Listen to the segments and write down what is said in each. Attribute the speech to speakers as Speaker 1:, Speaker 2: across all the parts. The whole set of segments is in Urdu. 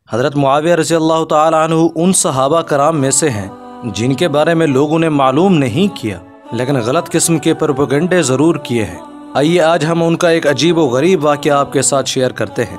Speaker 1: حضرت معاویہ رضی اللہ تعالی عنہ ان صحابہ کرام میں سے ہیں جن کے بارے میں لوگوں نے معلوم نہیں کیا لیکن غلط قسم کے پروپیگنڈے ضرور کیے ہیں۔ آئیے آج ہم ان کا ایک عجیب و غریب واقعہ آپ کے ساتھ شیئر کرتے ہیں۔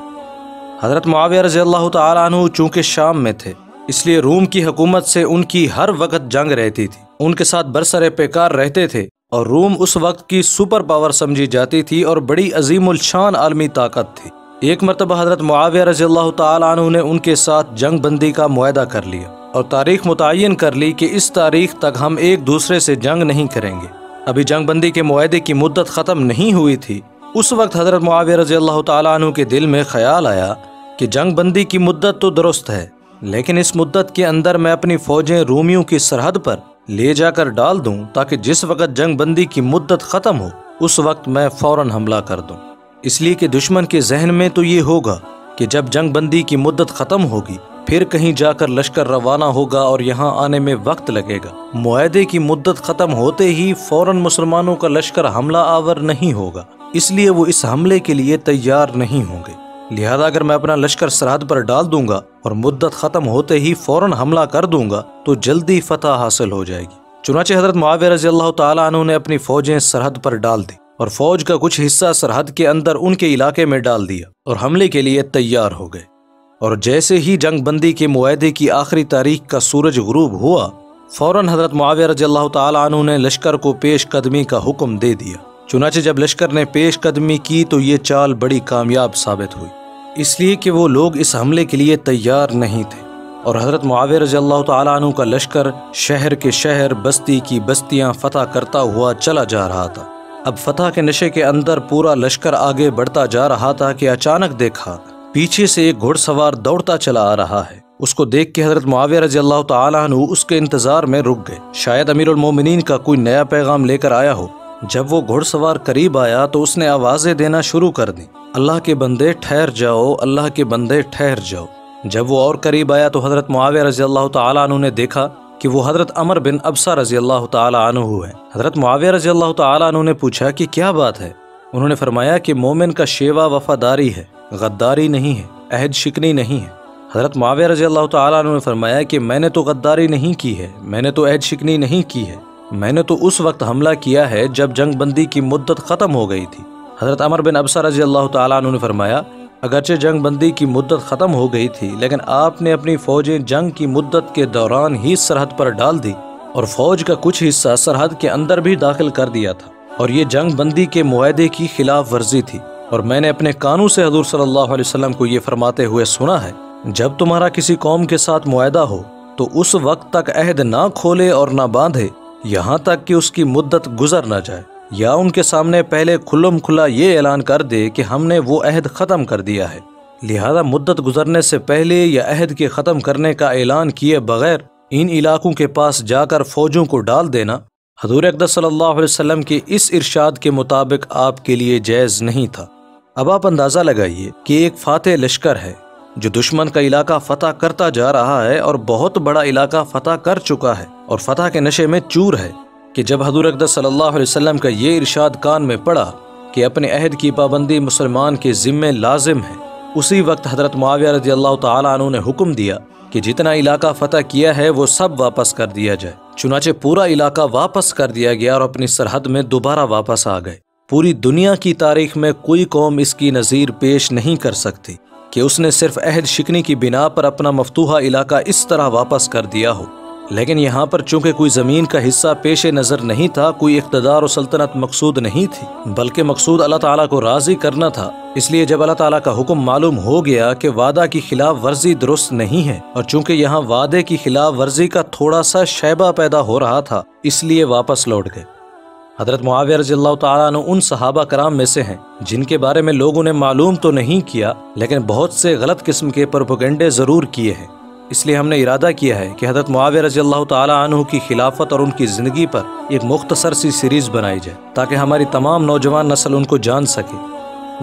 Speaker 1: حضرت معاویہ رضی اللہ تعالی عنہ چونکہ شام میں تھے، اس لیے روم کی حکومت سے ان کی ہر وقت جنگ رہتی تھی، ان کے ساتھ برسر پیکار رہتے تھے، اور روم اس وقت کی سپر پاور سمجھی جاتی تھی اور بڑی عظیم الشان عالمی طاقت تھی۔ ایک مرتبہ حضرت معاویہ رضی اللہ تعالی عنہ نے ان کے ساتھ جنگ بندی کا معاہدہ کر لیا اور تاریخ متعین کر لی کہ اس تاریخ تک ہم ایک دوسرے سے جنگ نہیں کریں گے۔ ابھی جنگ بندی کے معاہدے کی مدت ختم نہیں ہوئی تھی، اس وقت حضرت معاویہ رضی اللہ تعالی عنہ کے دل میں خیال آیا کہ جنگ بندی کی مدت تو درست ہے، لیکن اس مدت کے اندر میں اپنی فوجیں رومیوں کی سرحد پر لے جا کر ڈال دوں تاکہ جس وقت جنگ بندی کی مدت ختم ہو اس وقت میں فوراً حملہ کر دوں۔ اس لیے کہ دشمن کے ذہن میں تو یہ ہوگا کہ جب جنگ بندی کی مدت ختم ہوگی پھر کہیں جا کر لشکر روانہ ہوگا اور یہاں آنے میں وقت لگے گا۔ معاہدے کی مدت ختم ہوتے ہی فوراً مسلمانوں کا لشکر حملہ آور نہیں ہوگا، اس لیے وہ اس حملے کے لیے تیار نہیں ہوں گے۔ لہذا اگر میں اپنا لشکر سرحد پر ڈال دوں گا اور مدت ختم ہوتے ہی فوراً حملہ کر دوں گا تو جلدی فتح حاصل ہو جائے گی۔ چنانچہ حضرت معاویہ رضی اللہ تعالیٰ عنہ نے اپنی فوجیں سرحد پر ڈال دی اور فوج کا کچھ حصہ سرحد کے اندر ان کے علاقے میں ڈال دیا اور حملے کے لیے تیار ہو گئے۔ اور جیسے ہی جنگ بندی کے معاہدے کی آخری تاریخ کا سورج غروب ہوا، فوراً حضرت معاویہ رضی اللہ تعالیٰ عنہ نے لشکر کو پیش قدمی کا حکم دے دیا۔ چنانچہ جب لشکر نے پیش قدمی کی تو یہ چال بڑی کامیاب ثابت ہوئی، اس لیے کہ وہ لوگ اس حملے کے لیے تیار نہیں تھے، اور حضرت معاویہ رضی اللہ تعالیٰ عنہ کا لشکر شہر کے شہر، بستی کی بستیاں فتح کرتا ہوا چلا جا رہا تھا۔ اب فتح کے نشے کے اندر پورا لشکر آگے بڑھتا جا رہا تھا کہ اچانک دیکھا پیچھے سے ایک گھڑ سوار دوڑتا چلا آ رہا ہے۔ اس کو دیکھ کے حضرت معاویہ رضی اللہ تعالیٰ عنہ اس کے انتظار میں رک گئے، شاید امیر المومنین کا کوئی نیا پیغام لے کر آیا ہو۔ جب وہ گھڑ سوار قریب آیا تو اس نے آوازیں دینا شروع کر دی، اللہ کے بندے ٹھہر جاؤ، اللہ کے بندے ٹھہر جاؤ۔ جب وہ اور قریب آیا تو حضرت معاویہ رضی اللہ تعالیٰ عنہ نے دیکھا کہ وہ حضرت عمر بن ابسہ رضی اللہ تعالیٰ عنہ ہے۔ حضرت معاویہ رضی اللہ تعالیٰ عنہ نے پوچھا کہ کیا بات ہے؟ انہوں نے فرمایا کہ مومن کا شیوا وفاداری ہے، غداری نہیں ہے، عہد شکنی نہیں ہے۔ حضرت معاویہ رضی اللہ تعالیٰ عنہ نے فرمایا کہ میں نے تو غداری نہیں کی ہے، میں نے تو عہد شکنی نہیں کی ہے، میں نے تو اس وقت حملہ کیا ہے جب جنگ بندی کی مدت ختم ہو گئی تھی۔ حضرت عمر بن ابسہ رضی اللہ تعالیٰ عنہ نے فرمایا اگرچہ جنگ بندی کی مدت ختم ہو گئی تھی لیکن آپ نے اپنی فوجیں جنگ کی مدت کے دوران ہی سرحد پر ڈال دی اور فوج کا کچھ حصہ سرحد کے اندر بھی داخل کر دیا تھا، اور یہ جنگ بندی کے معاہدے کی خلاف ورزی تھی۔ اور میں نے اپنے کانوں سے حضور صلی اللہ علیہ وسلم کو یہ فرماتے ہوئے سنا ہے، جب تمہارا کسی قوم کے ساتھ معاہدہ ہو تو اس وقت تک عہد نہ کھولے اور نہ باندھے یہاں تک کہ اس کی مدت گزر نہ جائے، یا ان کے سامنے پہلے کھلم کھلا یہ اعلان کر دے کہ ہم نے وہ عہد ختم کر دیا ہے۔ لہذا مدت گزرنے سے پہلے یا عہد کے ختم کرنے کا اعلان کیے بغیر ان علاقوں کے پاس جا کر فوجوں کو ڈال دینا حضور اقدس صلی اللہ علیہ وسلم کے اس ارشاد کے مطابق آپ کے لیے جائز نہیں تھا۔ اب آپ اندازہ لگائیے کہ ایک فاتح لشکر ہے جو دشمن کا علاقہ فتح کرتا جا رہا ہے اور بہت بڑا علاقہ فتح کر چکا ہے اور فتح کے نشے میں چور ہے، کہ جب حضور اقدس صلی اللہ علیہ وسلم کا یہ ارشاد کان میں پڑا کہ اپنے عہد کی پابندی مسلمان کے ذمے لازم ہے، اسی وقت حضرت معاویہ رضی اللہ تعالیٰ عنہ نے حکم دیا کہ جتنا علاقہ فتح کیا ہے وہ سب واپس کر دیا جائے۔ چنانچہ پورا علاقہ واپس کر دیا گیا اور اپنی سرحد میں دوبارہ واپس آ گئے۔ پوری دنیا کی تاریخ میں کوئی قوم اس کی نظیر پیش نہیں کر سکتی کہ اس نے صرف عہد شکنی کی بنا پر اپنا مفتوحہ علاقہ اس طرح واپس کر دیا ہو۔ لیکن یہاں پر چونکہ کوئی زمین کا حصہ پیش نظر نہیں تھا، کوئی اقتدار و سلطنت مقصود نہیں تھی، بلکہ مقصود اللہ تعالیٰ کو راضی کرنا تھا، اس لیے جب اللہ تعالیٰ کا حکم معلوم ہو گیا کہ وعدہ کی خلاف ورزی درست نہیں ہے، اور چونکہ یہاں وعدے کی خلاف ورزی کا تھوڑا سا شائبہ پیدا ہو رہا تھا، اس لیے واپس لوٹ گئے۔ حضرت معاویہ رضی اللہ تعالیٰ عنہ ان صحابہ کرام میں سے ہیں جن کے بارے میں لوگوں نے معلوم تو نہیں کیا لیکن بہت سے غلط قسم کے پروپیگنڈے ضرور کیے ہیں۔ اس لیے ہم نے ارادہ کیا ہے کہ حضرت معاویہ رضی اللہ تعالیٰ عنہ کی خلافت اور ان کی زندگی پر ایک مختصر سی سیریز بنائی جائے تاکہ ہماری تمام نوجوان نسل ان کو جان سکے۔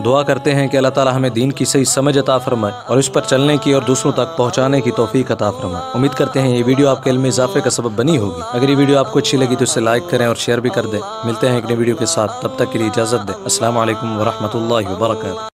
Speaker 1: دعا کرتے ہیں کہ اللہ تعالیٰ ہمیں دین کی صحیح سمجھ عطا فرمائے اور اس پر چلنے کی اور دوسروں تک پہنچانے کی توفیق عطا فرمائے۔ امید کرتے ہیں یہ ویڈیو آپ کے علم میں اضافے کا سبب بنی ہوگی۔ اگر یہ ویڈیو آپ کو اچھی لگی تو اسے لائک کریں اور شیئر بھی کر دیں۔ ملتے ہیں ایک نئی ویڈیو کے ساتھ، تب تک کے لیے اجازت دیں۔ السلام علیکم ورحمۃ اللہ وبرکاتہ۔